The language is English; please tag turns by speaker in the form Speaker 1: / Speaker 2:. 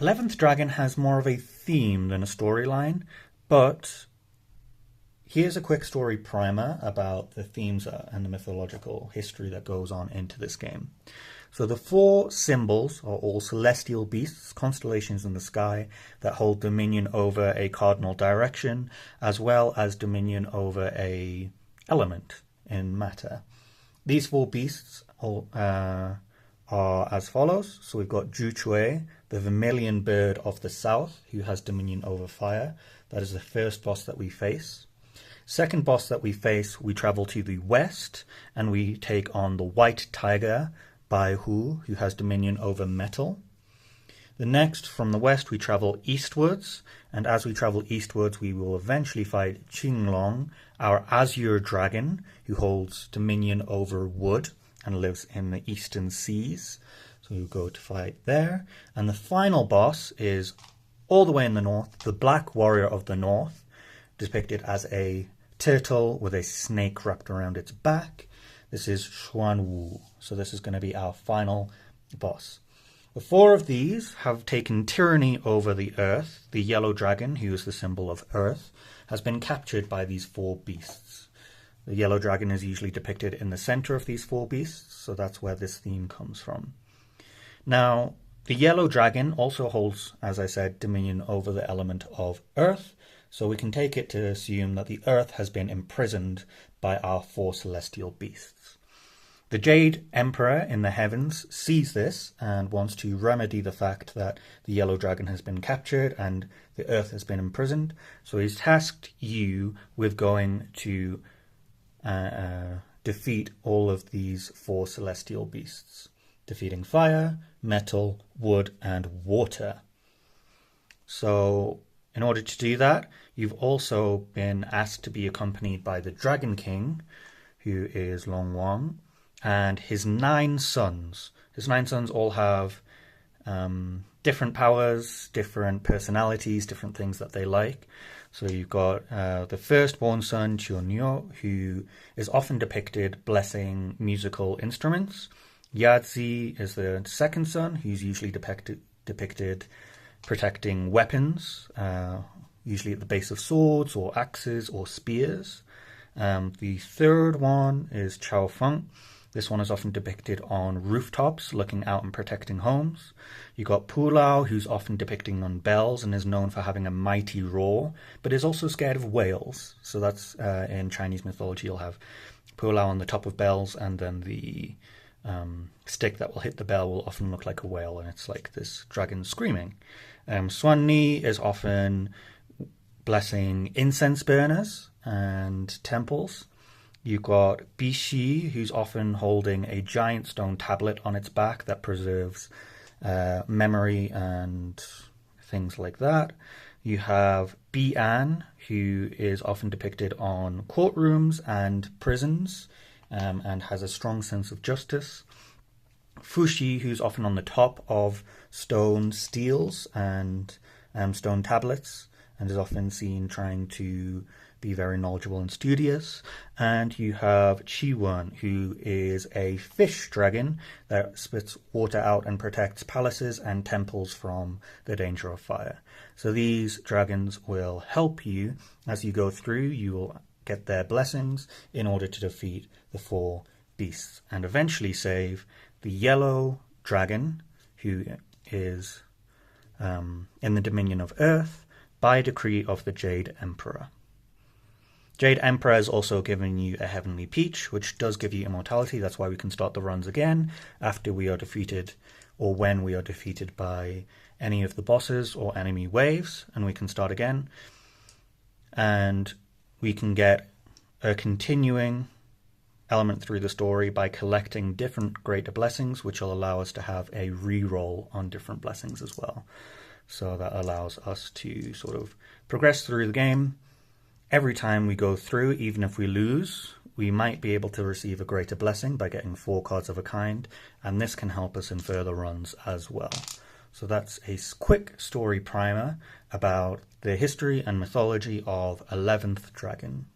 Speaker 1: 11th Dragon has more of a theme than a storyline, but here's a quick story primer about the themes and the mythological history that goes on into this game. So the four symbols are all celestial beasts, constellations in the sky that hold dominion over a cardinal direction, as well as dominion over a element in matter. These four beasts are as follows. So we've got Ju Chui, the vermilion bird of the south, who has dominion over fire. That is the first boss that we face. Second boss that we face, we travel to the west, and we take on the white tiger, Bai Hu, who has dominion over metal. The next, from the west, we travel eastwards, and as we travel eastwards, we will eventually fight Qinglong, our azure dragon, who holds dominion over wood and lives in the eastern seas. So we'll go to fight there. And the final boss is all the way in the north, the Black Warrior of the North, depicted as a turtle with a snake wrapped around its back. This is Xuan Wu. So this is going to be our final boss. The four of these have taken tyranny over the earth. The yellow dragon, who is the symbol of earth, has been captured by these four beasts. The yellow dragon is usually depicted in the center of these four beasts, so that's where this theme comes from. Now, the yellow dragon also holds, as I said, dominion over the element of earth, so we can take it to assume that the earth has been imprisoned by our four celestial beasts. The Jade Emperor in the heavens sees this and wants to remedy the fact that the yellow dragon has been captured and the earth has been imprisoned, so he's tasked you with going to defeat all of these four celestial beasts, defeating fire, metal, wood, and water. So in order to do that, you've also been asked to be accompanied by the Dragon King, who is Long Wang, and his 9 sons. His 9 sons all have different powers, different personalities, different things that they like. So you've got the firstborn son, Chionyo, who is often depicted blessing musical instruments. Yazi is the second son, who's usually depicted protecting weapons, usually at the base of swords or axes or spears. The third one is Chao Feng. This one is often depicted on rooftops, looking out and protecting homes. You've got Pu Lao, who's often depicting on bells and is known for having a mighty roar, but is also scared of whales. So that's in Chinese mythology, you'll have Pu Lao on the top of bells, and then the stick that will hit the bell will often look like a whale, and it's like this dragon screaming. Xuan Ni is often blessing incense burners and temples. You've got Bishi, who's often holding a giant stone tablet on its back that preserves memory and things like that. You have Bian, who is often depicted on courtrooms and prisons and has a strong sense of justice. Fushi, who's often on the top of stone steels and stone tablets, and is often seen trying to be very knowledgeable and studious. And you have Chiwen, who is a fish dragon that spits water out and protects palaces and temples from the danger of fire. So these dragons will help you as you go through. You will get their blessings in order to defeat the four beasts and eventually save the yellow dragon, who is in the dominion of earth, by decree of the Jade Emperor. Jade Emperor has also given you a Heavenly Peach, which does give you immortality. That's why we can start the runs again after we are defeated, or when we are defeated by any of the bosses or enemy waves, and we can start again. And we can get a continuing element through the story by collecting different greater blessings, which will allow us to have a re-roll on different blessings as well. So that allows us to sort of progress through the game. Every time we go through, even if we lose, we might be able to receive a greater blessing by getting 4 cards of a kind, and this can help us in further runs as well. So that's a quick story primer about the history and mythology of 11th Dragon.